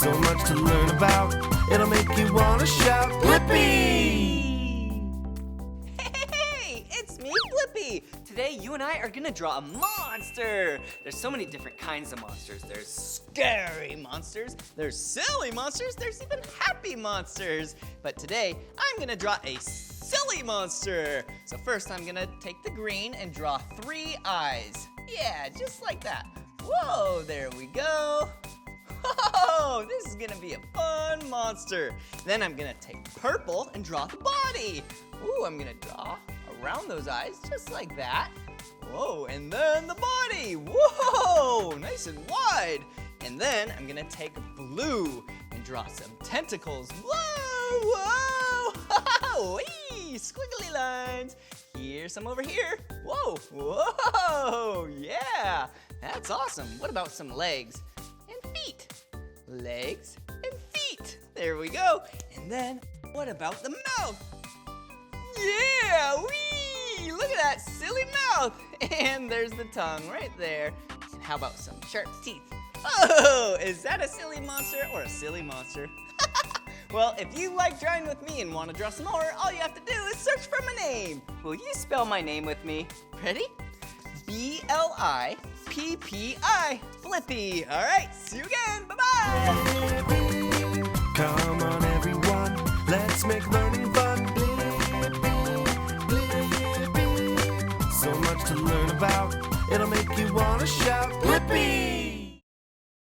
So much to learn about, it'll make you want to shout, Blippi! Hey, it's me, Blippi! Today, you and I are gonna draw a monster! There's so many different kinds of monsters. There's scary monsters, there's silly monsters, there's even happy monsters. But today, I'm gonna draw a silly monster. So first, I'm gonna take the green and draw 3 eyes. Yeah, just like that. Whoa, there we go. Oh, this is gonna be a fun monster. Then I'm gonna take purple and draw the body. Ooh, I'm gonna draw around those eyes just like that. Whoa, and then the body. Whoa, nice and wide. And then I'm gonna take blue and draw some tentacles. Whoa, whoa, wee, squiggly lines. Here's some over here. Whoa, whoa, yeah, that's awesome. What about some legs and feet? Legs and feet. There we go. And then what about the mouth? Yeah, wee! Look at that silly mouth. And there's the tongue right there. And how about some sharp teeth? Oh, is that a silly monster or a silly monster? Well, if you like drawing with me and want to draw some more, all you have to do is search for my name. Will you spell my name with me? Ready? B-L-I-P-P-I, Blippi. All right, see you again. Bye-bye. Blippi, come on everyone, let's make learning fun. Blippi, so much to learn about, it'll make you want to shout, Blippi!